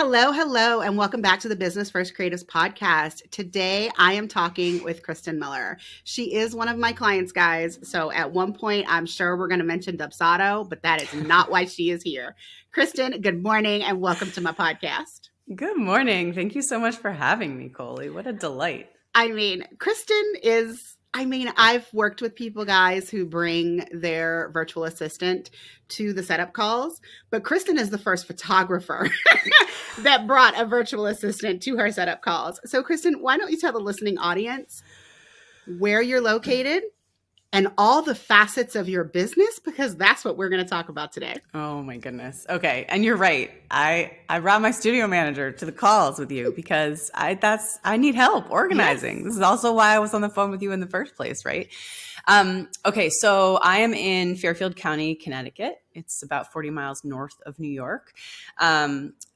Hello, hello, and welcome back to the Business First Creatives podcast. Today, I am talking with Kristyn Miller. She is one of my clients, guys. So at one point, I'm sure we're going to mention Dubsado, but that is not why she is here. Kristyn, good morning, and welcome to my podcast. Good morning. Thank you so much for having me, Colie. What a delight. Kristyn I've worked with people, guys, who bring their virtual assistant to the setup calls, but Kristyn is the first photographer that brought a virtual assistant to her setup calls. So, Kristyn, why don't you tell the listening audience where you're located and all the facets of your business, because that's what we're going to talk about today. Oh my goodness. Okay. And you're right. I brought my studio manager to the calls with you because I need help organizing. Yes. This is also why I was on the phone with you in the first place, right? Okay. So I am in Fairfield County, Connecticut. It's about 40 miles north of New York.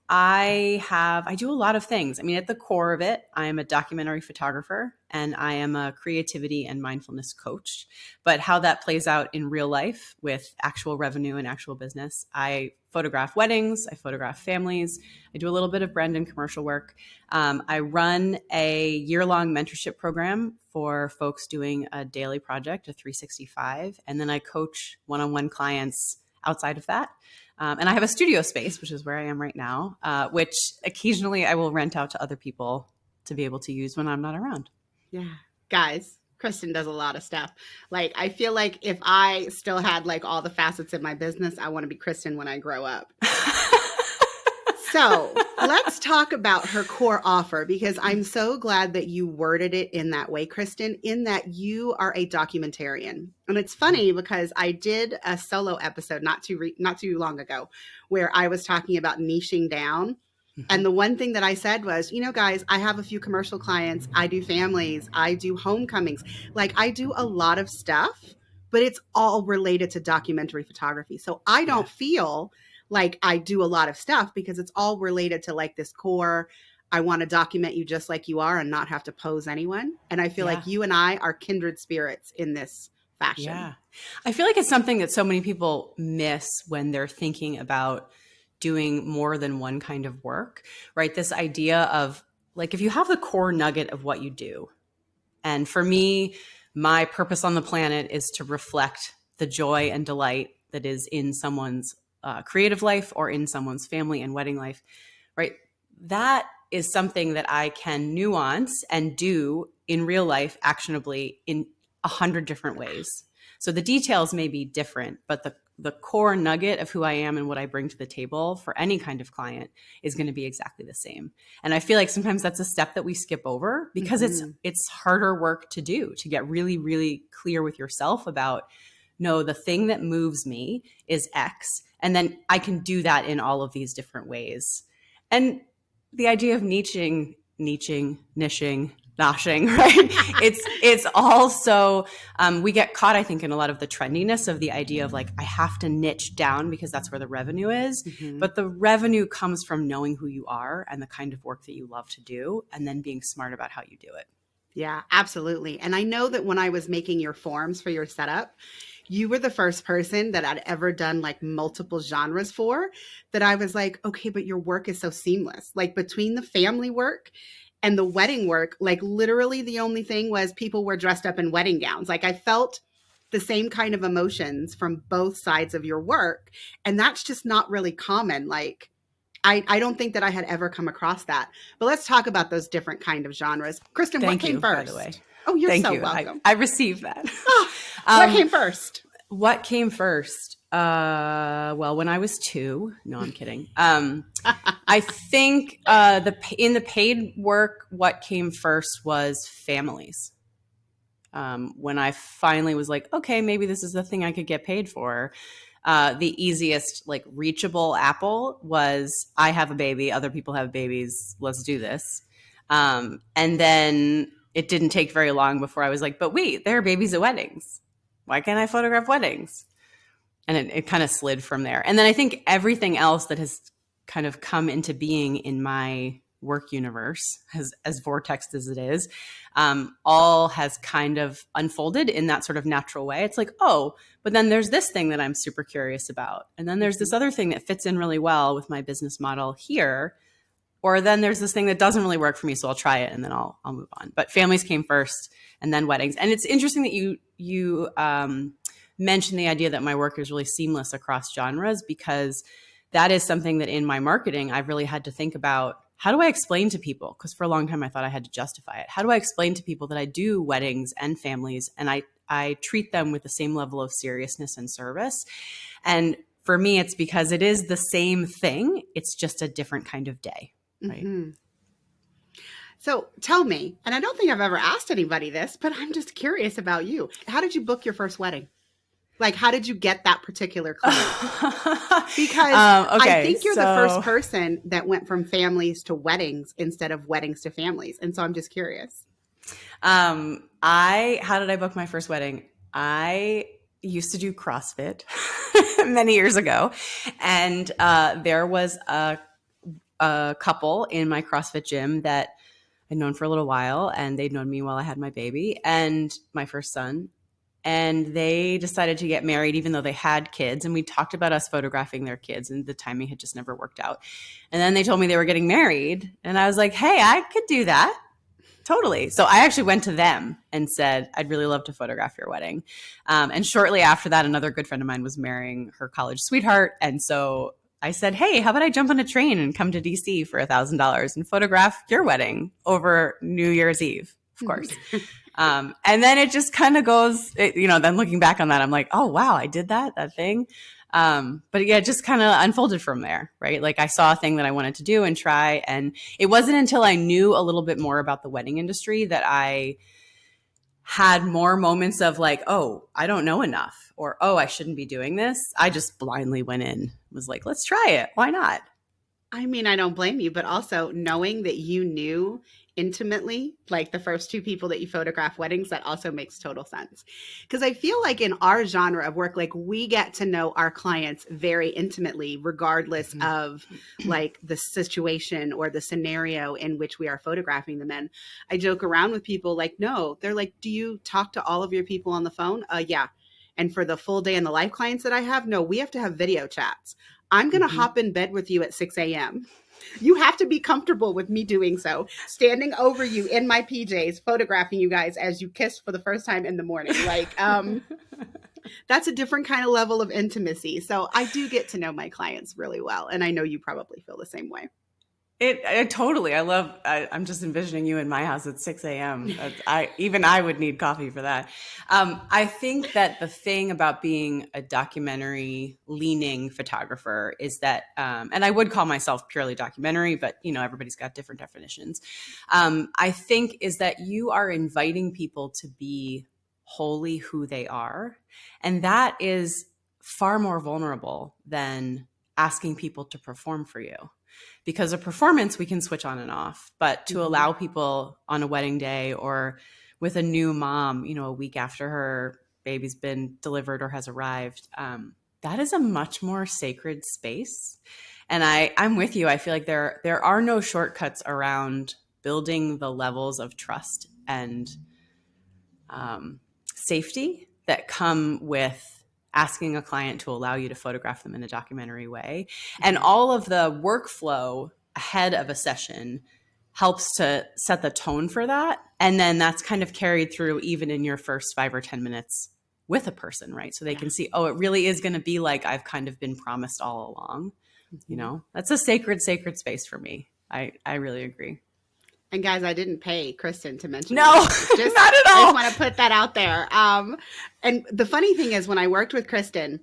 I do a lot of things. I mean, at the core of it, I am a documentary photographer and I am a creativity and mindfulness coach. But how that plays out in real life with actual revenue and actual business, I photograph weddings, I photograph families, I do a little bit of brand and commercial work. I run a year-long mentorship program for folks doing a daily project, a 365, and then I coach one-on-one clients outside of that. And I have a studio space, which is where I am right now, which occasionally I will rent out to other people to be able to use when I'm not around. Yeah. Guys, Kristyn does a lot of stuff. Like, I feel like if I still had like all the facets of my business, I want to be Kristyn when I grow up. So let's talk about her core offer, because I'm so glad that you worded it in that way, Kristyn, in that you are a documentarian. And it's funny because I did a solo episode not too long ago where I was talking about niching down. Mm-hmm. And the one thing that I said was, guys, I have a few commercial clients. I do families. I do homecomings. Like, I do a lot of stuff, but it's all related to documentary photography. So I don't feel like I do a lot of stuff because it's all related to like this core. I want to document you just like you are and not have to pose anyone. And I feel like you and I are kindred spirits in this fashion. Yeah. I feel like it's something that so many people miss when they're thinking about doing more than one kind of work, right? This idea of like, if you have the core nugget of what you do, and for me, my purpose on the planet is to reflect the joy and delight that is in someone's creative life or in someone's family and wedding life, right? That is something that I can nuance and do in real life actionably in 100 different ways. So the details may be different, but the core nugget of who I am and what I bring to the table for any kind of client is going to be exactly the same. And I feel like sometimes that's a step that we skip over because it's harder work to do, to get really, really clear with yourself about, no, the thing that moves me is X. And then I can do that in all of these different ways. And the idea of niching, noshing, right? It's also, we get caught, I think, in a lot of the trendiness of the idea of like, I have to niche down because that's where the revenue is. Mm-hmm. But the revenue comes from knowing who you are and the kind of work that you love to do, and then being smart about how you do it. Yeah, absolutely. And I know that when I was making your forms for your setup, you were the first person that I'd ever done like multiple genres for, that I was like, okay, but your work is so seamless. Like between the family work and the wedding work, like literally the only thing was people were dressed up in wedding gowns. Like I felt the same kind of emotions from both sides of your work. And that's just not really common. Like I don't think that I had ever come across that. But let's talk about those different kind of genres. Kristyn, what came first? By the way. Oh, you're so welcome. I received that. What came first? What came first? Well, when I was 2, no, I'm kidding. I think in the paid work, what came first was families. When I finally was like, okay, maybe this is the thing I could get paid for. The easiest, like reachable apple was, I have a baby, other people have babies, let's do this. And then it didn't take very long before I was like, but wait, there are babies at weddings. Why can't I photograph weddings? And it kind of slid from there. And then I think everything else that has kind of come into being in my work universe, as vortex as it is, all has kind of unfolded in that sort of natural way. It's like, oh, but then there's this thing that I'm super curious about. And then there's this other thing that fits in really well with my business model here. Or then there's this thing that doesn't really work for me, so I'll try it and then I'll move on. But families came first and then weddings. And it's interesting that you mentioned the idea that my work is really seamless across genres, because that is something that in my marketing, I've really had to think about. How do I explain to people? Because for a long time, I thought I had to justify it. How do I explain to people that I do weddings and families, and I treat them with the same level of seriousness and service? And for me, it's because it is the same thing. It's just a different kind of day, right? Mm-hmm. So tell me, and I don't think I've ever asked anybody this, but I'm just curious about you. How did you book your first wedding? Like, how did you get that particular client? Because I think you're the first person that went from families to weddings instead of weddings to families. And so I'm just curious. How did I book my first wedding? I used to do CrossFit many years ago. And there was a couple in my CrossFit gym that I'd known for a little while, and they'd known me while I had my baby and my first son. And they decided to get married even though they had kids. And we talked about us photographing their kids, and the timing had just never worked out. And then they told me they were getting married. And I was like, hey, I could do that. Totally. So I actually went to them and said, I'd really love to photograph your wedding. And shortly after that, another good friend of mine was marrying her college sweetheart. And so I said, hey, how about I jump on a train and come to DC for $1,000 and photograph your wedding over New Year's Eve, of course. And then it just kind of goes, then looking back on that, I'm like, oh, wow, I did that thing. But yeah, it just kind of unfolded from there, right? Like I saw a thing that I wanted to do and try. And it wasn't until I knew a little bit more about the wedding industry that I had more moments of like, oh, I don't know enough, or, oh, I shouldn't be doing this. I just blindly went in, was like, let's try it. Why not? I mean, I don't blame you, but also knowing that you knew intimately, like the first two people that you photograph weddings, that also makes total sense. Because I feel like in our genre of work, like we get to know our clients very intimately, regardless of like the situation or the scenario in which we are photographing them in. I joke around with people like, no, they're like, do you talk to all of your people on the phone? Yeah. And for the full day in the life clients that I have, no, we have to have video chats. I'm going to hop in bed with you at 6 a.m. You have to be comfortable with me doing so, standing over you in my PJs, photographing you guys as you kiss for the first time in the morning. Like, that's a different kind of level of intimacy. So I do get to know my clients really well. And I know you probably feel the same way. I'm just envisioning you in my house at 6 a.m. I would need coffee for that. I think that the thing about being a documentary leaning photographer is that, and I would call myself purely documentary, but everybody's got different definitions. I think is that you are inviting people to be wholly who they are. And that is far more vulnerable than asking people to perform for you. Because a performance we can switch on and off, but to allow people on a wedding day or with a new mom, a week after her baby's been delivered or has arrived, that is a much more sacred space. And I'm with you. I feel like there are no shortcuts around building the levels of trust and safety that come with asking a client to allow you to photograph them in a documentary way. And all of the workflow ahead of a session helps to set the tone for that. And then that's kind of carried through even in your first 5 or 10 minutes with a person, right? So they can see, oh, it really is going to be like I've kind of been promised all along. That's a sacred space for me. I really agree. And guys, I didn't pay Kristyn to mention no, just, not at all. I just want to put that out there. And the funny thing is, when I worked with Kristyn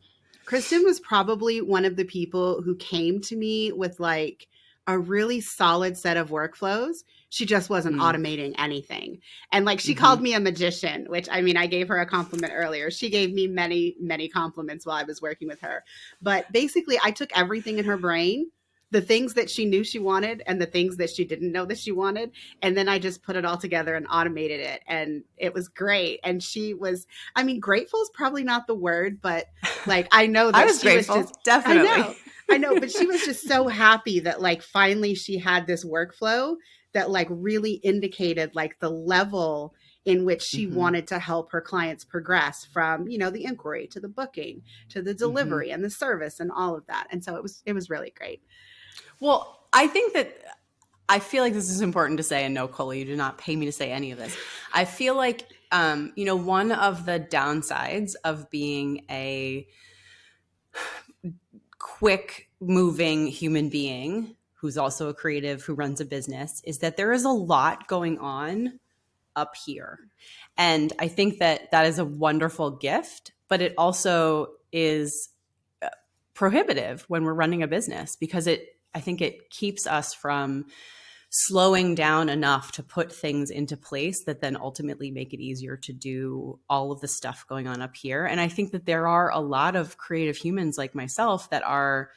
was probably one of the people who came to me with like a really solid set of workflows. She just wasn't automating anything. And like she called me a magician, which I mean, I gave her a compliment earlier. She gave me many, many compliments while I was working with her. But basically, I took everything in her brain, the things that she knew she wanted and the things that she didn't know that she wanted. And then I just put it all together and automated it. And it was great. And she was, I mean, grateful is probably not the word, but like, I know that I was grateful. Was just, definitely. I know, but she was just so happy that like, finally she had this workflow that like really indicated like the level in which she wanted to help her clients progress from, the inquiry to the booking, to the delivery and the service and all of that. And so it was really great. Well, I think that I feel like this is important to say, and no, Colie, you do not pay me to say any of this. I feel like, one of the downsides of being a quick moving human being who's also a creative who runs a business is that there is a lot going on up here. And I think that that is a wonderful gift, but it also is prohibitive when we're running a business because I think it keeps us from slowing down enough to put things into place that then ultimately make it easier to do all of the stuff going on up here. And I think that there are a lot of creative humans like myself that are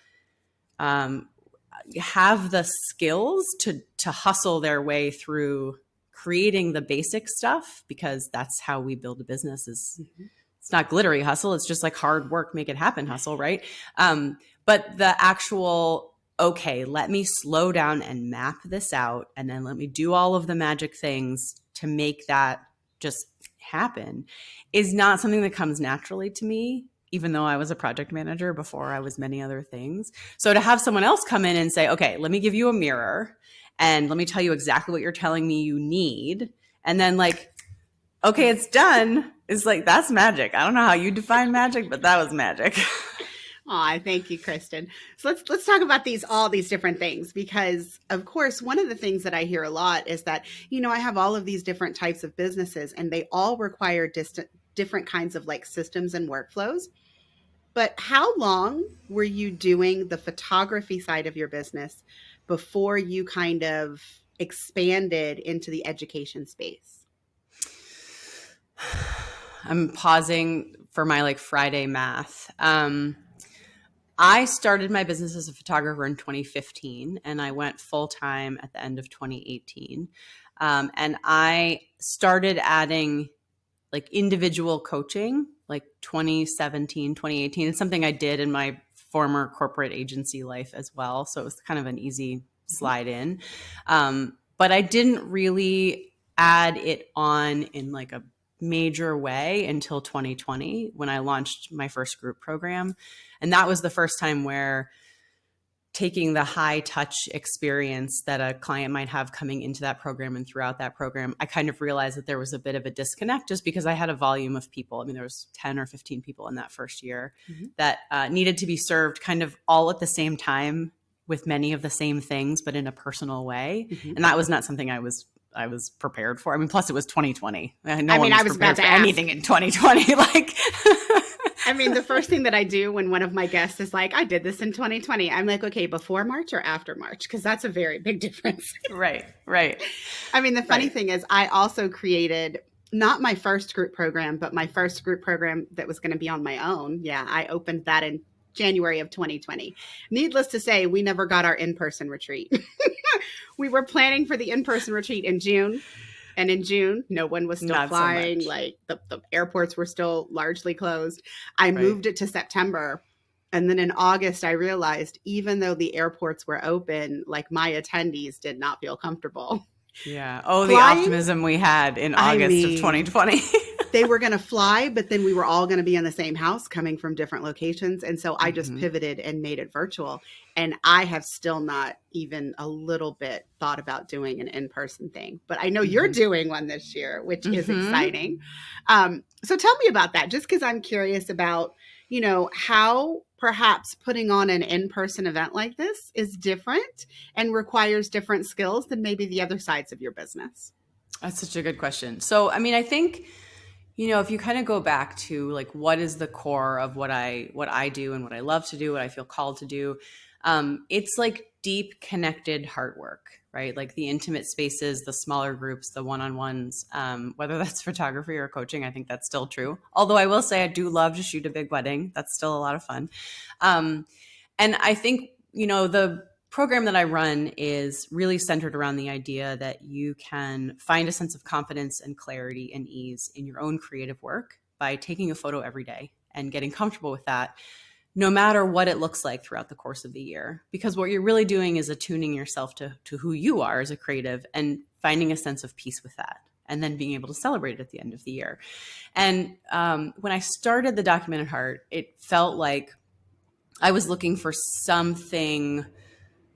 have the skills to hustle their way through creating the basic stuff, because that's how we build a business. It's not glittery hustle. It's just like hard work, make it happen hustle, right? But the actual, okay, let me slow down and map this out, and then let me do all of the magic things to make that just happen, is not something that comes naturally to me, even though I was a project manager before I was many other things. So to have someone else come in and say, okay, let me give you a mirror and let me tell you exactly what you're telling me you need, and then like, okay, it's done. It's like, that's magic. I don't know how you define magic, but that was magic. Aw, thank you, Kristyn. So let's talk about all these different things, because of course, one of the things that I hear a lot is that, I have all of these different types of businesses and they all require different kinds of like systems and workflows. But how long were you doing the photography side of your business before you kind of expanded into the education space? I'm pausing for my like Friday math. I started my business as a photographer in 2015, and I went full-time at the end of 2018. And I started adding like individual coaching, like 2017, 2018. It's something I did in my former corporate agency life as well. So it was kind of an easy slide in. But I didn't really add it on in like a major way until 2020 when I launched my first group program. And that was the first time where taking the high touch experience that a client might have coming into that program and throughout that program, I kind of realized that there was a bit of a disconnect just because I had a volume of people. I mean, there was 10 or 15 people in that first year that needed to be served kind of all at the same time with many of the same things, but in a personal way. And that was not something I was prepared for. I mean, plus it was 2020. I was prepared for anything in 2020. Like, I mean, the first thing that I do when one of my guests is like, I did this in 2020, I'm like, okay, before March or after March? Because that's a very big difference. Right. I mean, the funny thing is I also created not my first group program, but my first group program that was going to be on my own. Yeah, I opened that in January of 2020. Needless to say, we never got our in-person retreat. We were planning for the in-person retreat in June. And in June, no one was still flying. So like the airports were still largely closed. I moved it to September. And then in August, I realized even though the airports were open, like my attendees did not feel comfortable. Yeah. Oh, the optimism we had in August of 2020. They were going to fly, but then we were all going to be in the same house coming from different locations. And so I just pivoted and made it virtual. And I have still not even a little bit thought about doing an in-person thing. But I know you're doing one this year, which is exciting. So tell me about that, just because I'm curious about, how perhaps putting on an in-person event like this is different and requires different skills than maybe the other sides of your business. That's such a good question. So, I mean, I think, if you kind of go back to like, what is the core of what I do and what I love to do, what I feel called to do, it's like deep connected hard work, right? Like the intimate spaces, the smaller groups, the one-on-ones, whether that's photography or coaching, I think that's still true. Although I will say I do love to shoot a big wedding. That's still a lot of fun. And I think, the program that I run is really centered around the idea that you can find a sense of confidence and clarity and ease in your own creative work by taking a photo every day and getting comfortable with that, no matter what it looks like throughout the course of the year. Because what you're really doing is attuning yourself to who you are as a creative and finding a sense of peace with that, and then being able to celebrate it at the end of the year. And when I started the Documented Heart, it felt like I was looking for something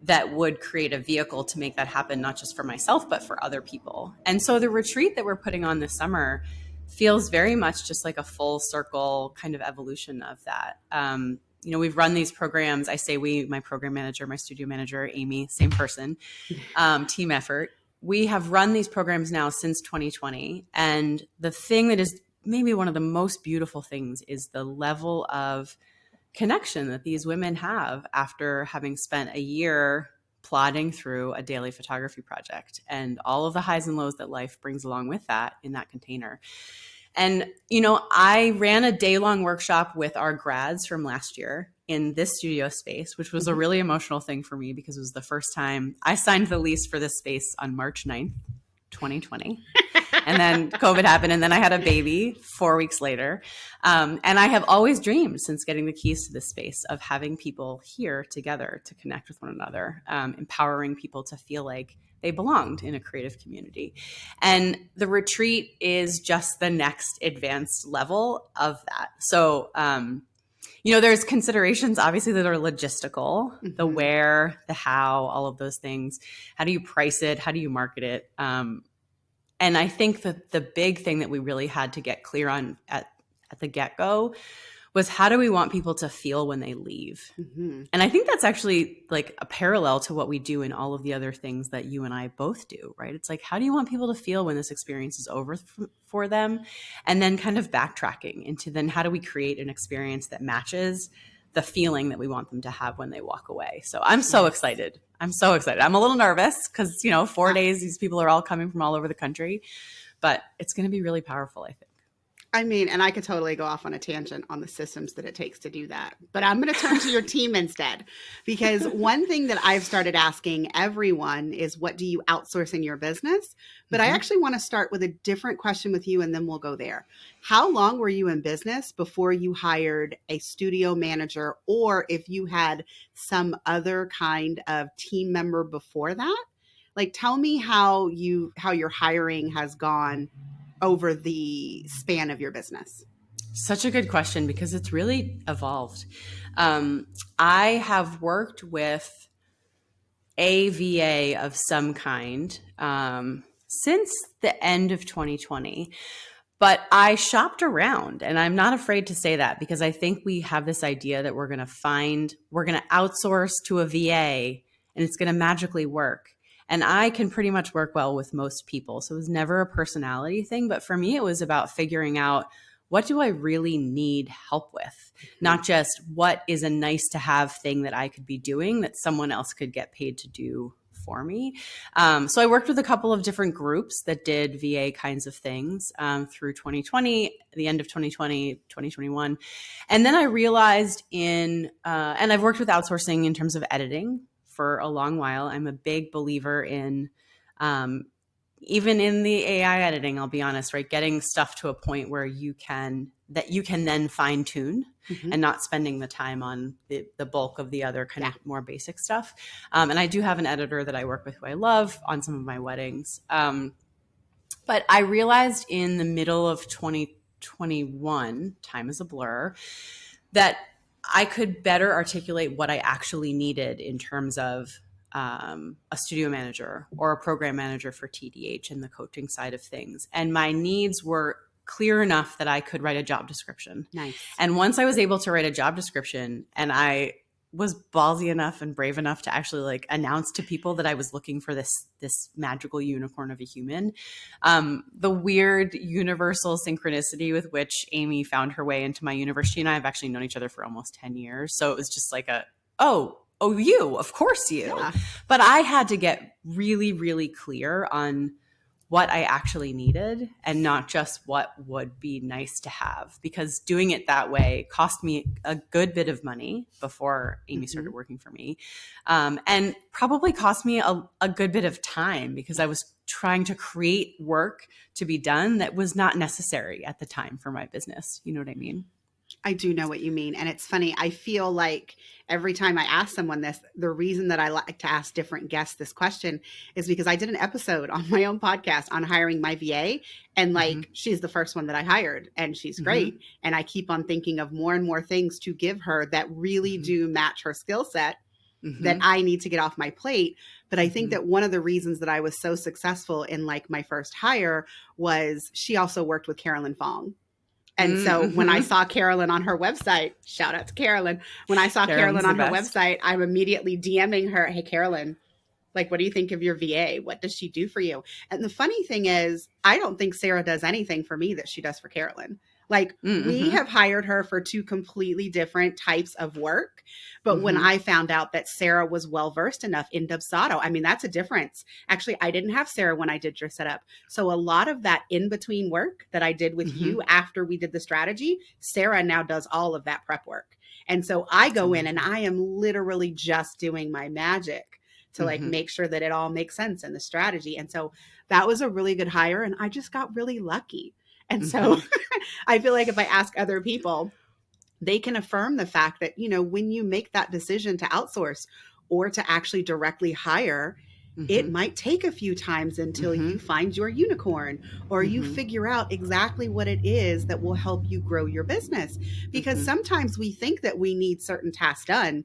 that would create a vehicle to make that happen, not just for myself, but for other people. And so the retreat that we're putting on this summer feels very much just like a full circle kind of evolution of that. We've run these programs. I say we, my program manager, my studio manager, Amy, same person, team effort. We have run these programs now since 2020. And the thing that is maybe one of the most beautiful things is the level of connection that these women have after having spent a year plodding through a daily photography project and all of the highs and lows that life brings along with that in that container. And, I ran a day-long workshop with our grads from last year in this studio space, which was a really emotional thing for me because it was the first time I signed the lease for this space on March 9th, 2020. And then COVID happened, and then I had a baby 4 weeks later. And I have always dreamed since getting the keys to this space of having people here together to connect with one another, empowering people to feel like they belonged in a creative community. And the retreat is just the next advanced level of that. So, there's considerations, obviously, that are logistical, the where, the how, all of those things. How do you price it? How do you market it? And I think that the big thing that we really had to get clear on at the get-go was how do we want people to feel when they leave? Mm-hmm. And I think that's actually like a parallel to what we do in all of the other things that you and I both do, right? It's like, how do you want people to feel when this experience is over for them? And then kind of backtracking into then how do we create an experience that matches the feeling that we want them to have when they walk away. So I'm so excited. I'm so excited. I'm a little nervous because, 4 days, these people are all coming from all over the country, but it's going to be really powerful, I think. I mean, and I could totally go off on a tangent on the systems that it takes to do that, but I'm going to turn to your team instead, because one thing that I've started asking everyone is, what do you outsource in your business? But I actually want to start with a different question with you, and then we'll go there. How long were you in business before you hired a studio manager, or if you had some other kind of team member before that? Like, tell me how your hiring has gone over the span of your business? Such a good question, because it's really evolved. I have worked with a VA of some kind since the end of 2020, but I shopped around, and I'm not afraid to say that because I think we have this idea that we're going to outsource to a VA and it's going to magically work. And I can pretty much work well with most people. So it was never a personality thing. But for me, it was about figuring out, what do I really need help with? Not just what is a nice to have thing that I could be doing that someone else could get paid to do for me. So I worked with a couple of different groups that did VA kinds of things through 2020, the end of 2020, 2021. And then I realized and I've worked with outsourcing in terms of editing for a long while. I'm a big believer in, even in the AI editing, I'll be honest, right? Getting stuff to a point where you can then fine tune and not spending the time on the bulk of the other kind of more basic stuff. And I do have an editor that I work with who I love on some of my weddings. But I realized in the middle of 2021, time is a blur, that I could better articulate what I actually needed in terms of a studio manager or a program manager for TDH and the coaching side of things. And my needs were clear enough that I could write a job description. Nice. And once I was able to write a job description, and I was ballsy enough and brave enough to actually announce to people that I was looking for this magical unicorn of a human. The weird universal synchronicity with which Amy found her way into my universe. She and I have actually known each other for almost 10 years. So it was just like you, of course you. Yeah. But I had to get really, really clear on what I actually needed and not just what would be nice to have, because doing it that way cost me a good bit of money before Amy started working for me, and probably cost me a good bit of time because I was trying to create work to be done that was not necessary at the time for my business. You know what I mean? I do know what you mean. And it's funny. I feel like every time I ask someone this, the reason that I like to ask different guests this question is because I did an episode on my own podcast on hiring my VA. And she's the first one that I hired and she's great. And I keep on thinking of more and more things to give her that really do match her skill set. that Mm-hmm. I need to get off my plate. But I think Mm-hmm. that one of the reasons that I was so successful in like my first hire was she also worked with Carolyn Fong. And so when I Mm-hmm. saw Carolyn on her website, shout out to Carolyn. When I saw Carolyn's Carolyn the on her best. website, I'm immediately DMing her, hey, Carolyn, like, what do you think of your VA? What does she do for you? And the funny thing is, I don't think Sarah does anything for me that she does for Carolyn. Like, we Mm-hmm. have hired her for two completely different types of work. But when Mm-hmm. I found out that Sarah was well versed enough in Dubsado, I mean, that's a difference. Actually, I didn't have Sarah when I did your setup. So a lot of that in between work that I did with Mm-hmm. you after we did the strategy, Sarah now does all of that prep work. And so I That's go in and amazing. I am literally just doing my magic to like Mm-hmm. make sure that it all makes sense in the strategy. And so that was a really good hire. And I just got really lucky. And so Mm-hmm. I feel like if I ask other people, they can affirm the fact that, you know, when you make that decision to outsource or to actually directly hire, it Mm-hmm. might take a few times until Mm-hmm. you find your unicorn or you Mm-hmm. figure out exactly what it is that will help you grow your business. Because Mm-hmm. sometimes we think that we need certain tasks done,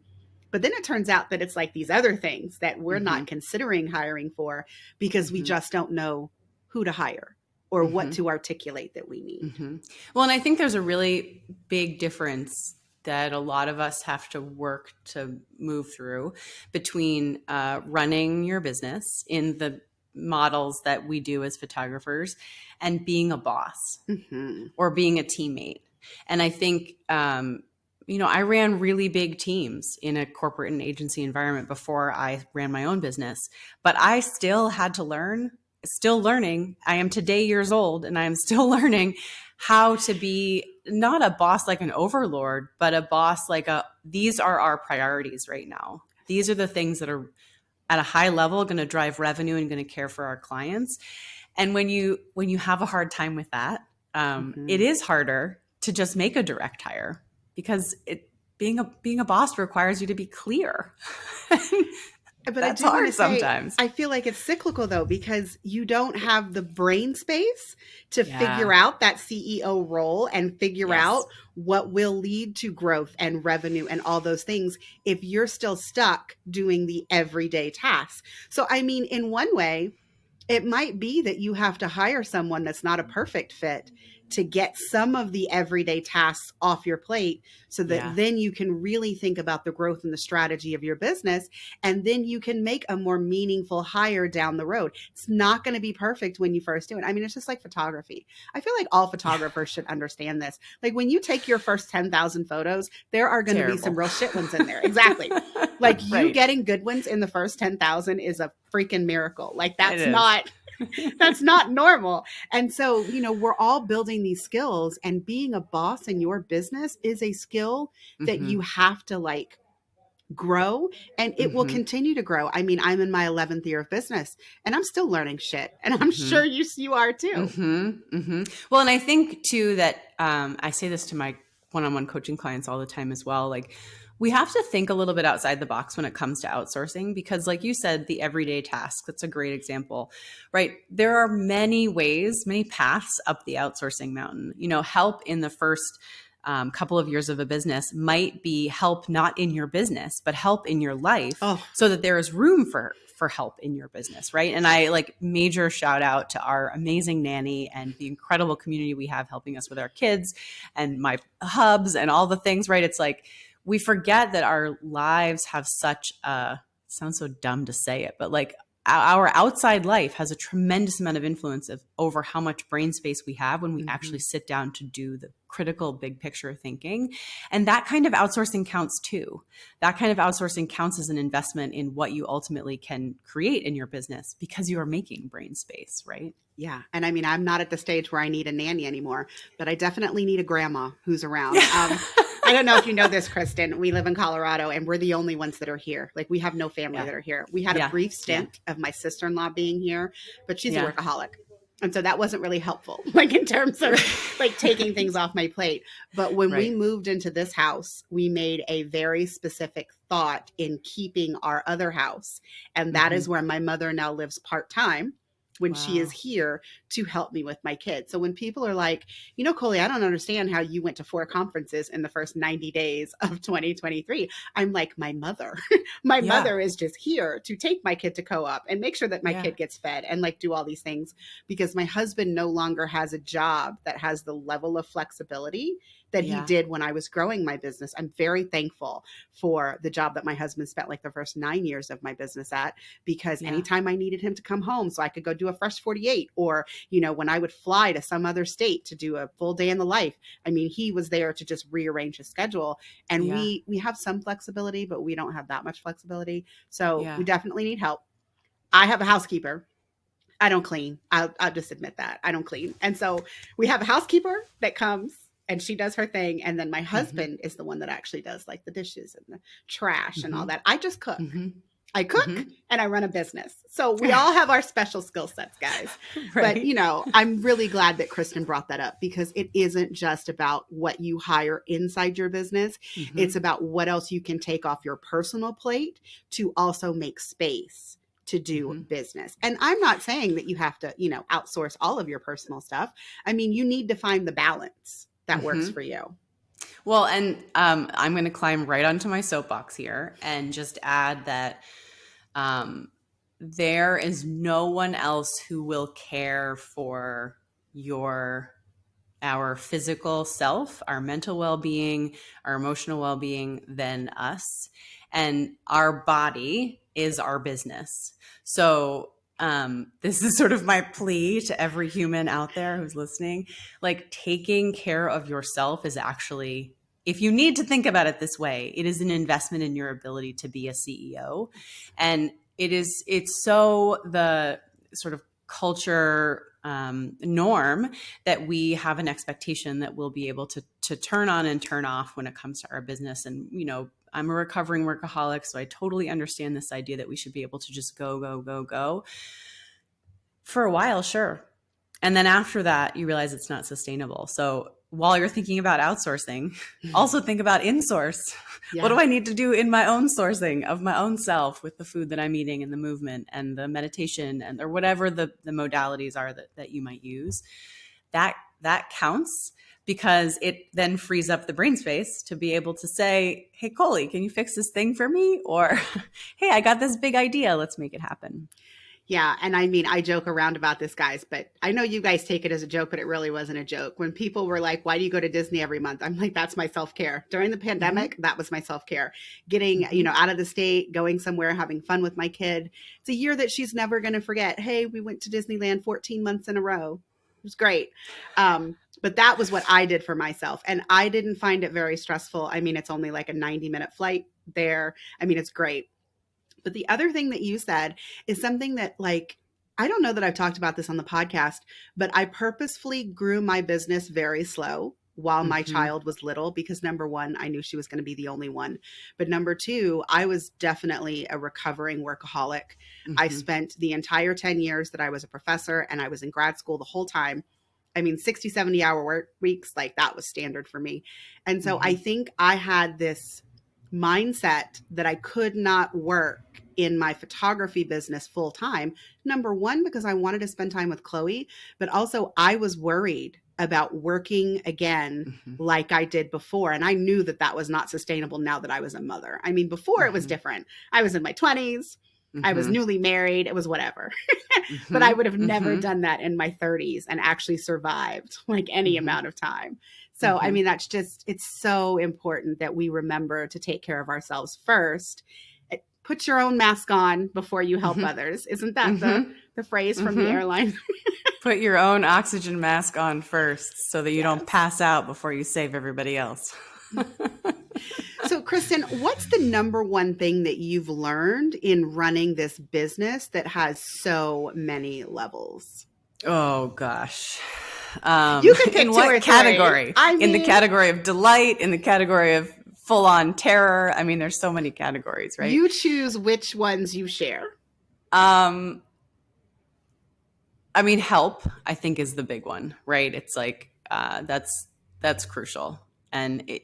but then it turns out that it's like these other things that we're Mm-hmm. not considering hiring for because we Mm-hmm. just don't know who to hire or what Mm-hmm. to articulate that we need. Mm-hmm. Well, and I think there's a really big difference that a lot of us have to work to move through between running your business in the models that we do as photographers and being a boss Mm-hmm. or being a teammate. And I think, I ran really big teams in a corporate and agency environment before I ran my own business, but I still had to learn, still learning. I am today years old and I am still learning how to be not a boss like an overlord, but a boss like these are our priorities right now. These are the things that are at a high level going to drive revenue and going to care for our clients. And when you have a hard time with that, Mm-hmm. it is harder to just make a direct hire because being a boss requires you to be clear. But I That's do want to hard say, sometimes. I feel like it's cyclical though, because you don't have the brain space to figure Yeah. out that CEO role and figure Yes. out what will lead to growth and revenue and all those things if you're still stuck doing the everyday tasks. So, I mean, in one way, it might be that you have to hire someone that's not a perfect fit to get some of the everyday tasks off your plate so that Yeah. then you can really think about the growth and the strategy of your business. And then you can make a more meaningful hire down the road. It's not going to be perfect when you first do it. I mean, it's just like photography. I feel like all Yeah. photographers should understand this. Like when you take your first 10,000 photos, there are going to be some Terrible. real shit ones in there. Exactly. Like you Right. getting good ones in the first 10,000 is a freaking miracle. Like It is. that's not normal. And so, you know, we're all building these skills, and being a boss in your business is a skill that Mm-hmm. you have to like grow, and it will Mm-hmm. continue to grow. I mean, I'm in my 11th year of business and I'm still learning shit. And I'm Mm-hmm. sure you are too. Mm-hmm. Mm-hmm. Well, and I think too that I say this to my one-on-one coaching clients all the time as well. Like, we have to think a little bit outside the box when it comes to outsourcing because, like you said, the everyday task, that's a great example, right? There are many ways, many paths up the outsourcing mountain. Help in the first couple of years of a business might be help not in your business, but help in your life Oh, so that there is room for help in your business, right? And I like major shout out to our amazing nanny and the incredible community we have helping us with our kids and my hubs and all the things, right? It's like we forget that our lives have such a, it sounds so dumb to say it, but like our outside life has a tremendous amount of influence over how much brain space we have when we mm-hmm. actually sit down to do the critical big picture thinking. And that kind of outsourcing counts too. That kind of outsourcing counts as an investment in what you ultimately can create in your business because you are making brain space, right? Yeah. And I mean, I'm not at the stage where I need a nanny anymore, but I definitely need a grandma who's around. I don't know if you know this, Kristyn. We live in Colorado and we're the only ones that are here. Like we have no family Yeah. that are here. We had a Yeah. brief Yeah. stint of my sister-in-law being here, but she's a Yeah. workaholic. And so that wasn't really helpful, like in terms of like taking things off my plate. But when we Right. moved into this house, we made a very specific thought in keeping our other house. And that Mm-hmm. is where my mother now lives part-time. when she is Wow. here to help me with my kids. So when people are like, Colie, I don't understand how you went to 4 conferences in the first 90 days of 2023. I'm like, my mother, my Yeah. mother is just here to take my kid to co-op and make sure that my Yeah. kid gets fed and like do all these things, because my husband no longer has a job that has the level of flexibility that he Yeah. did when I was growing my business. I'm very thankful for the job that my husband spent like the first 9 years of my business at, because Yeah. anytime I needed him to come home so I could go do a fresh 48, or, when I would fly to some other state to do a full day in the life, I mean, he was there to just rearrange his schedule. And Yeah. we have some flexibility, but we don't have that much flexibility. So Yeah. we definitely need help. I have a housekeeper. I don't clean. I'll just admit that. I don't clean. And so we have a housekeeper that comes and she does her thing. And then my Mm-hmm. husband is the one that actually does like the dishes and the trash and all Mm-hmm. that. I just cook. Mm-hmm. I cook and I run a business. So we all have our special skill sets, guys. But, Right. I'm really glad that Kristyn brought that up, because it isn't just about what you hire inside your business. Mm-hmm. It's about what else you can take off your personal plate to also make space to do Mm-hmm. business. And I'm not saying that you have to, outsource all of your personal stuff. I mean, you need to find the balance that works Mm-hmm. for you. Well, and I'm going to climb right onto my soapbox here and just add that there is no one else who will care for our physical self, our mental well-being, our emotional well-being than us. And our body is our business. So this is sort of my plea to every human out there who's listening. Like, taking care of yourself is actually, if you need to think about it this way, it is an investment in your ability to be a CEO. And it's so the sort of culture norm that we have an expectation that we'll be able to turn on and turn off when it comes to our business. And, I'm a recovering workaholic, so I totally understand this idea that we should be able to just go, go, go, go. For a while, sure. And then after that, you realize it's not sustainable. So while you're thinking about outsourcing, also think about insource. Yeah. What do I need to do in my own sourcing of my own self with the food that I'm eating and the movement and the meditation and or whatever the modalities are that you might use? That counts, because it then frees up the brain space to be able to say, hey, Colie, can you fix this thing for me? Or, hey, I got this big idea. Let's make it happen. Yeah. And I mean, I joke around about this, guys, but I know you guys take it as a joke, but it really wasn't a joke. When people were like, why do you go to Disney every month? I'm like, that's my self-care. During the pandemic, that was my self-care. Getting, out of the state, going somewhere, having fun with my kid. It's a year that she's never going to forget. Hey, we went to Disneyland 14 months in a row. It was great. But that was what I did for myself. And I didn't find it very stressful. I mean, it's only like a 90-minute flight there. I mean, it's great. But the other thing that you said is something that, like, I don't know that I've talked about this on the podcast, but I purposefully grew my business very slow while my child was little, because number one, I knew she was going to be the only one. But number two, I was definitely a recovering workaholic. I spent the entire 10 years that I was a professor and I was in grad school the whole time. I mean, 60, 70-hour work weeks, like that was standard for me. And so I think I had this mindset that I could not work in my photography business full time. Number one, because I wanted to spend time with Chloe, but also I was worried about working again like I did before. And I knew that that was not sustainable now that I was a mother. I mean, before it was different. I was in my 20s. I was newly married. It was whatever. But I would have never done that in my 30s and actually survived like any amount of time. So, I mean, that's just, it's so important that we remember to take care of ourselves first. Put your own mask on before you help others. Isn't that the phrase from the airline? Put your own oxygen mask on first so that you don't pass out before you save everybody else. So, Kristyn, what's the number one thing that you've learned in running this business that has so many levels? Oh, gosh. You can pick in two what or category? I mean, in the category of delight, in the category of full-on terror. I mean, there's so many categories, right? You choose which ones you share. I mean, help, I think, is the big one, right? It's like that's crucial. And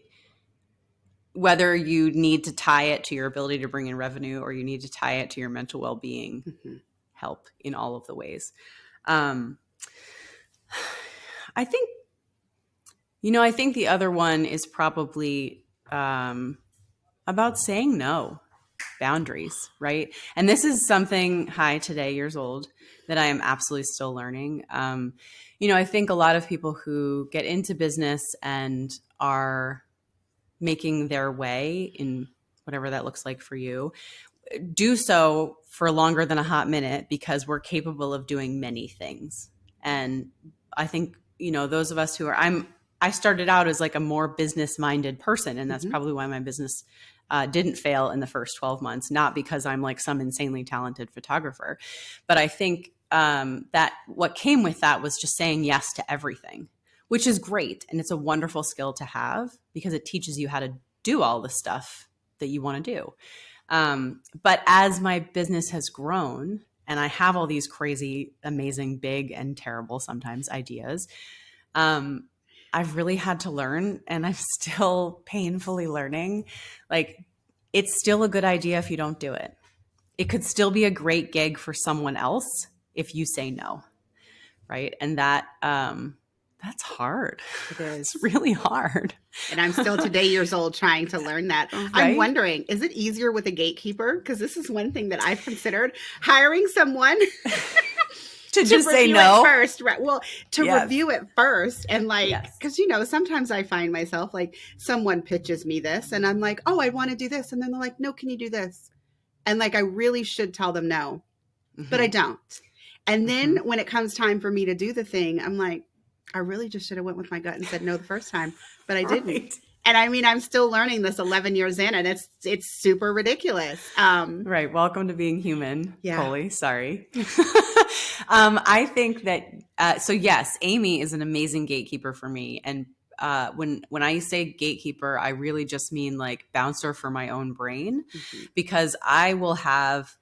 whether you need to tie it to your ability to bring in revenue or you need to tie it to your mental well-being, help in all of the ways. I think, I think the other one is probably about saying no, boundaries, right? And this is something, today, years old, that I am absolutely still learning. I think a lot of people who get into business and are making their way in whatever that looks like for you, do so for longer than a hot minute because we're capable of doing many things. And I think, those of us who are, I started out as like a more business minded person. And that's probably why my business didn't fail in the first 12 months, not because I'm like some insanely talented photographer. But I think that what came with that was just saying yes to everything, which is great. And it's a wonderful skill to have because it teaches you how to do all the stuff that you want to do. But as my business has grown and I have all these crazy, amazing, big and terrible sometimes ideas, I've really had to learn, and I'm still painfully learning. Like, it's still a good idea if you don't do it. It could still be a great gig for someone else if you say no, right? And that's hard. It is. It's really hard. And I'm still today years old trying to learn that. Right? I'm wondering, is it easier with a gatekeeper? Because this is one thing that I've considered, hiring someone to just say no first, right? Well, to review it first, and because sometimes I find myself like someone pitches me this, and I'm like, oh, I want to do this, and then they're like, no, can you do this? And like I really should tell them no, but I don't. And then when it comes time for me to do the thing, I'm like, I really just should have went with my gut and said no the first time, but I didn't. Right. And I mean, I'm still learning this 11 years in, and it's super ridiculous. Right. Welcome to being human, Colie. Sorry. I think that, so yes, Amy is an amazing gatekeeper for me. And when I say gatekeeper, I really just mean like bouncer for my own brain, because I will have,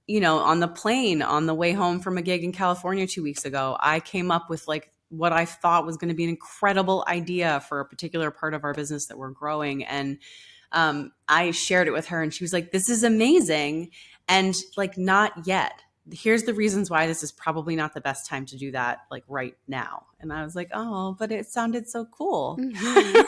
on the plane on the way home from a gig in California 2 weeks ago, I came up with like what I thought was going to be an incredible idea for a particular part of our business that we're growing. And I shared it with her, and she was like, this is amazing. And like, not yet. Here's the reasons why this is probably not the best time to do that, like right now. And I was like, oh, but it sounded so cool.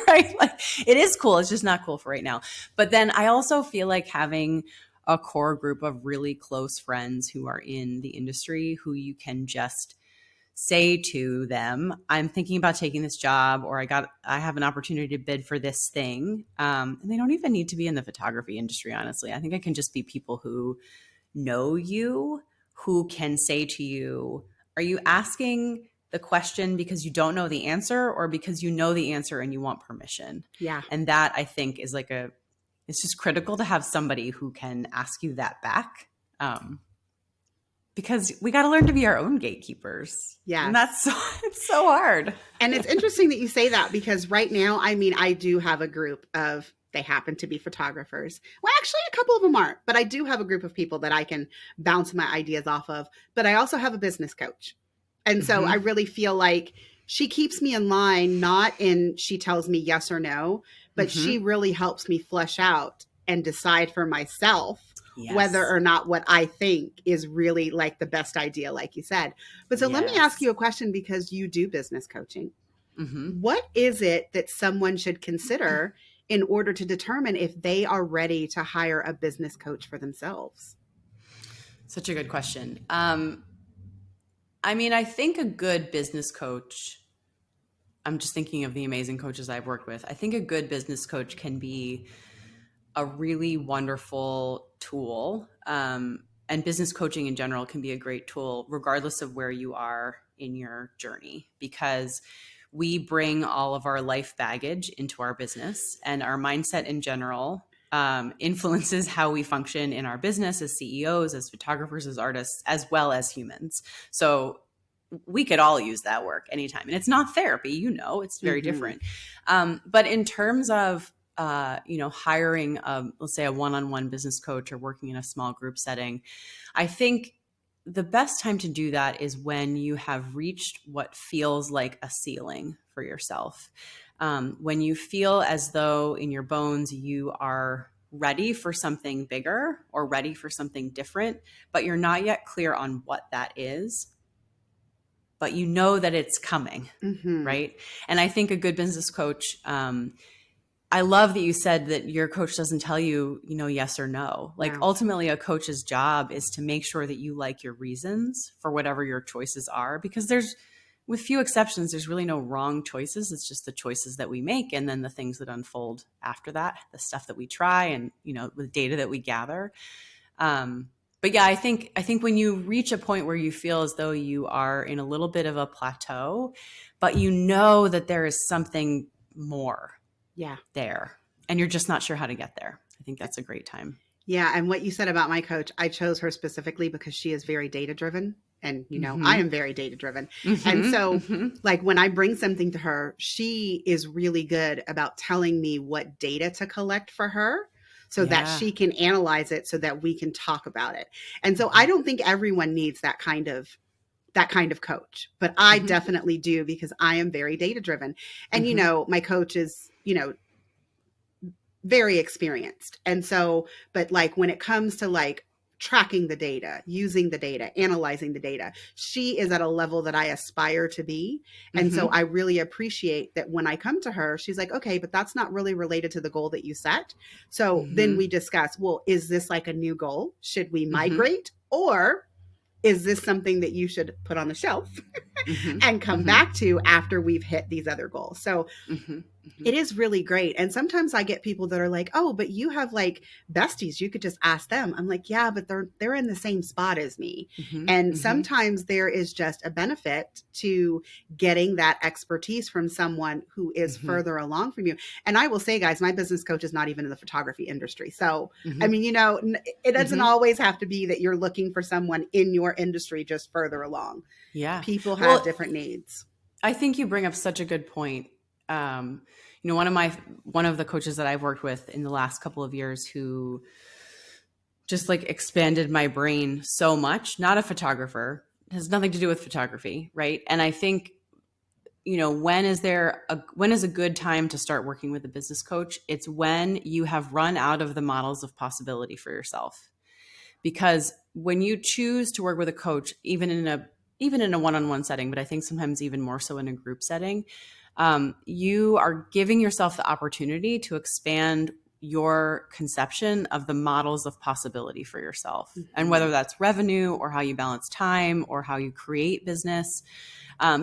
Right? Like, it is cool. It's just not cool for right now. But then I also feel like having a core group of really close friends who are in the industry who you can just say to them, I'm thinking about taking this job, or I have an opportunity to bid for this thing. And they don't even need to be in the photography industry, honestly. I think it can just be people who know you, who can say to you, are you asking the question because you don't know the answer, or because you know the answer and you want permission? Yeah. And that, I think, is like it's just critical to have somebody who can ask you that back. Because we got to learn to be our own gatekeepers. Yeah. And it's so hard. And it's interesting that you say that, because right now, I mean, I do have a group of, they happen to be photographers. Well, actually a couple of them aren't, but I do have a group of people that I can bounce my ideas off of. But I also have a business coach. And so I really feel like she keeps me in line, not in she tells me yes or no, but she really helps me flesh out and decide for myself whether or not what I think is really like the best idea, like you said. But so let me ask you a question, because you do business coaching. What is it that someone should consider in order to determine if they are ready to hire a business coach for themselves? Such a good question. I mean, I think a good business coach, I'm just thinking of the amazing coaches I've worked with. I think a good business coach can be a really wonderful tool. And business coaching in general can be a great tool, regardless of where you are in your journey, because we bring all of our life baggage into our business, and our mindset in general influences how we function in our business as CEOs, as photographers, as artists, as well as humans. So we could all use that work anytime. And it's not therapy, it's very different. But in terms of hiring, let's say a one-on-one business coach or working in a small group setting, I think the best time to do that is when you have reached what feels like a ceiling for yourself. When you feel as though in your bones you are ready for something bigger or ready for something different, but you're not yet clear on what that is, but you know that it's coming, right? And I think a good business coach, I love that you said that your coach doesn't tell you, yes or no. Like ultimately a coach's job is to make sure that you like your reasons for whatever your choices are, because with few exceptions, there's really no wrong choices. It's just the choices that we make and then the things that unfold after that, the stuff that we try and, the data that we gather. But yeah, I think when you reach a point where you feel as though you are in a little bit of a plateau, but you know that there is something more there and you're just not sure how to get there, I think that's a great time. Yeah. And what you said about my coach, I chose her specifically because she is very data driven. And, I am very data driven. And so like when I bring something to her, she is really good about telling me what data to collect for her so that she can analyze it so that we can talk about it. And so I don't think everyone needs that kind of coach, but I definitely do because I am very data driven. And, my coach is, very experienced. And so, but like when it comes to like tracking the data, using the data, analyzing the data, she is at a level that I aspire to be. And so I really appreciate that when I come to her, she's like, okay, but that's not really related to the goal that you set. So then we discuss, well, is this like a new goal? Should we migrate? Or is this something that you should put on the shelf and come back to after we've hit these other goals? So it is really great. And sometimes I get people that are like, oh, but you have like besties. You could just ask them. I'm like, yeah, but they're in the same spot as me. And sometimes there is just a benefit to getting that expertise from someone who is further along from you. And I will say, guys, my business coach is not even in the photography industry. So, I mean, it doesn't always have to be that you're looking for someone in your industry just further along. Yeah. People have different needs. I think you bring up such a good point. One of the coaches that I've worked with in the last couple of years who just like expanded my brain so much, not a photographer, has nothing to do with photography. Right. And I think, when is a good time to start working with a business coach? It's when you have run out of the models of possibility for yourself. Because when you choose to work with a coach, even in a one-on-one setting, but I think sometimes even more so in a group setting, you are giving yourself the opportunity to expand your conception of the models of possibility for yourself. And whether that's revenue or how you balance time or how you create business,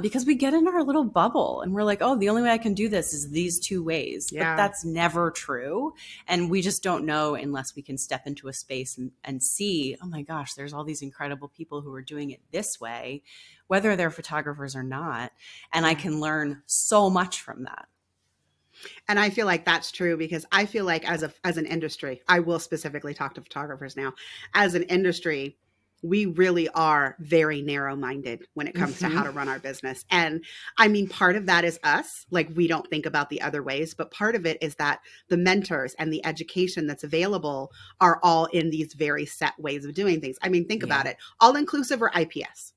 because we get in our little bubble and we're like, oh, the only way I can do this is these two ways. But that's never true. And we just don't know unless we can step into a space and see, oh my gosh, there's all these incredible people who are doing it this way, whether they're photographers or not. And I can learn so much from that. And I feel like that's true because I feel like as an industry, I will specifically talk to photographers now, as an industry, we really are very narrow-minded when it comes to how to run our business. And I mean, part of that is us, like we don't think about the other ways, but part of it is that the mentors and the education that's available are all in these very set ways of doing things. I mean, think about it, all inclusive or IPS.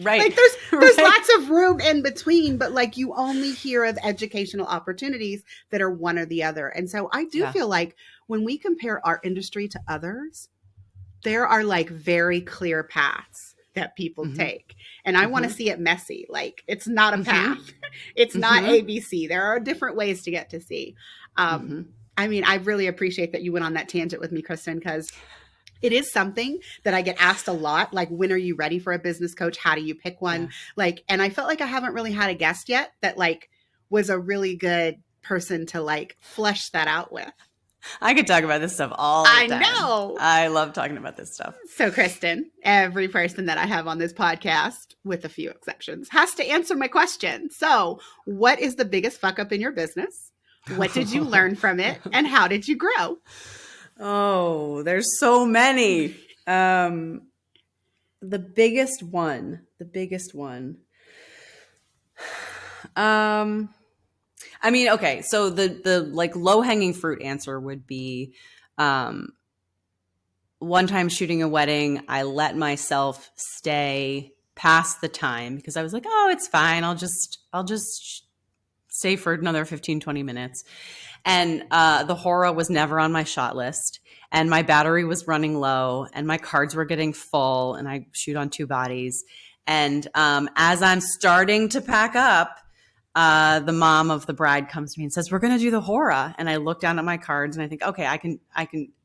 Right. Like there's lots of room in between, but like you only hear of educational opportunities that are one or the other. And so I do feel like when we compare our industry to others, there are like very clear paths that people take. And I want to see it messy. Like it's not a path. It's not ABC. There are different ways to get to C. I mean, I really appreciate that you went on that tangent with me, Kristyn, because it is something that I get asked a lot. Like, when are you ready for a business coach? How do you pick one? Yeah. Like, and I felt like I haven't really had a guest yet that like was a really good person to like flesh that out with. I could talk about this stuff all the time. I know. I love talking about this stuff. So, Kristyn, every person that I have on this podcast, with a few exceptions, has to answer my question. So, what is the biggest fuck up in your business? What did you learn from it? And how did you grow? Oh, there's so many. The biggest one. I mean, okay, so the like low-hanging fruit answer would be one time shooting a wedding, I let myself stay past the time because I was like, oh, it's fine. I'll just stay for another 15, 20 minutes. And the Hora was never on my shot list. And my battery was running low and my cards were getting full, and I shoot on 2 bodies. And as I'm starting to pack up, the mom of the bride comes to me and says, "We're going to do the Hora." And I look down at my cards and I think, okay, I can,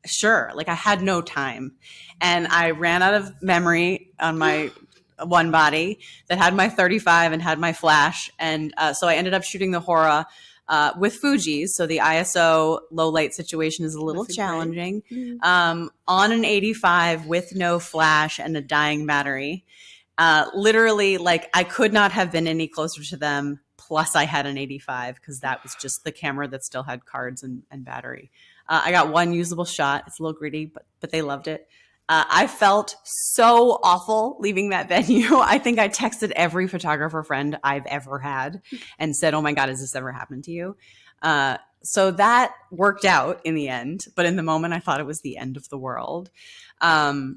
sure. Like, I had no time. And I ran out of memory on my one body that had my 35 and had my flash. And so I ended up shooting the Hora with Fuji's. So the ISO low light situation is a little challenging. On an 85 with no flash and a dying battery. Literally, like, I could not have been any closer to them. Plus I had an 85 because that was just the camera that still had cards and battery. I got one usable shot. It's a little gritty, but they loved it. I felt so awful leaving that venue. I think I texted every photographer friend I've ever had and said, "Oh my God, has this ever happened to you?" So that worked out in the end. But in the moment, I thought it was the end of the world. I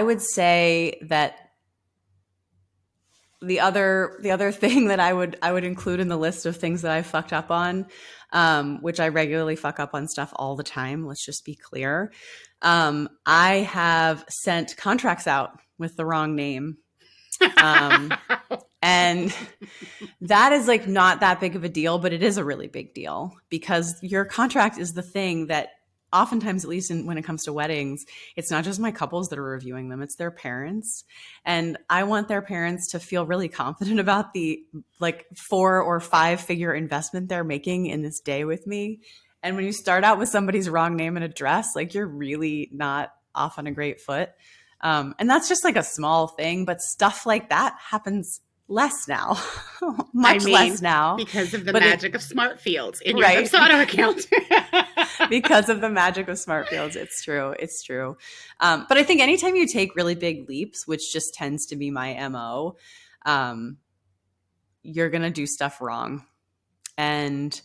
would say that the other thing that I would include in the list of things that I fucked up on, which I regularly fuck up on stuff all the time. Let's just be clear. I have sent contracts out with the wrong name. And that is like not that big of a deal, but it is a really big deal because your contract is the thing that oftentimes, at least when it comes to weddings, it's not just my couples that are reviewing them, it's their parents. And I want their parents to feel really confident about the like 4 or 5 figure investment they're making in this day with me. And when you start out with somebody's wrong name and address, like, you're really not off on a great foot. And that's just like a small thing, but stuff like that happens less now, less now. Because of the magic of smart fields in your Dubsado account. Because of the magic of smart fields. It's true. It's true. But I think anytime you take really big leaps, which just tends to be my MO, you're going to do stuff wrong. And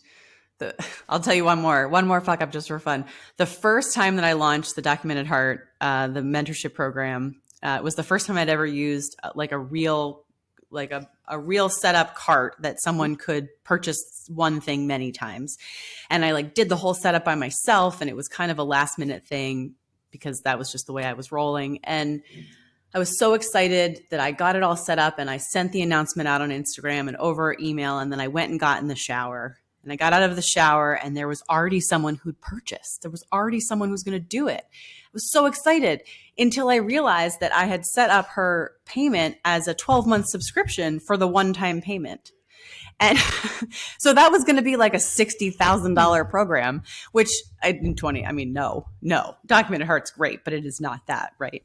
I'll tell you one more fuck up just for fun. The first time that I launched the Documented Heart, the mentorship program, was the first time I'd ever used like a real setup cart that someone could purchase one thing many times. And I like did the whole setup by myself, and it was kind of a last minute thing because that was just the way I was rolling. And I was so excited that I got it all set up, and I sent the announcement out on Instagram and over email. And then I went and got in the shower, and I got out of the shower, and there was already someone who'd purchased. There was already someone who's going to do it. I was so excited until I realized that I had set up her payment as a 12-month subscription for the one-time payment. And so that was going to be like a $60,000 program, which no, Documented Heart's great, but it is not that, right?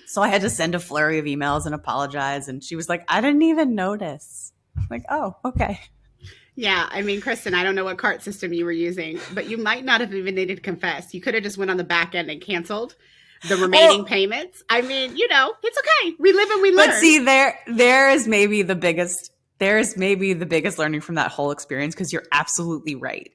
So I had to send a flurry of emails and apologize. And she was like, "I didn't even notice." I'm like, "Oh, okay." Yeah. I mean, Kristyn, I don't know what cart system you were using, but you might not have even needed to confess. You could have just went on the back end and canceled the remaining payments. I mean, it's okay. We live and we learn. But see, there is maybe the biggest learning from that whole experience, because you're absolutely right?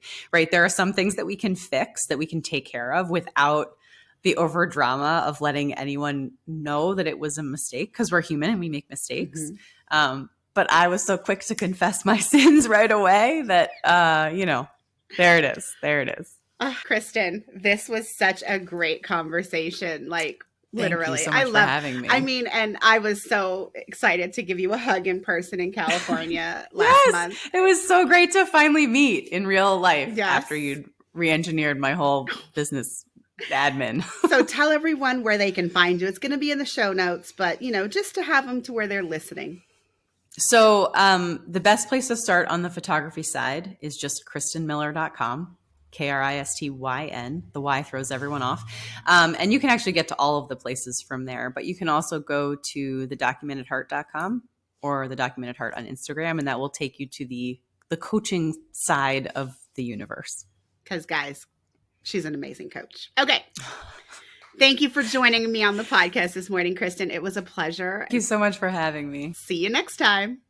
There are some things that we can fix, that we can take care of without the over drama of letting anyone know that it was a mistake, because we're human and we make mistakes. Mm-hmm. But I was so quick to confess my sins right away that, there it is. There it is. Kristyn, this was such a great conversation. Like, literally. Thank you so much for having me. I mean, and I was so excited to give you a hug in person in California last month. It was so great to finally meet in real life after you'd re-engineered my whole business admin. So tell everyone where they can find you. It's going to be in the show notes, but, just to have them to where they're listening. So the best place to start on the photography side is just KristynMiller.com. Kristyn. The Y throws everyone off. And you can actually get to all of the places from there. But you can also go to thedocumentedheart.com or the Documented Heart on Instagram, and that will take you to the coaching side of the universe. Because, guys, she's an amazing coach. Okay. Thank you for joining me on the podcast this morning, Kristyn. It was a pleasure. Thank you so much for having me. See you next time.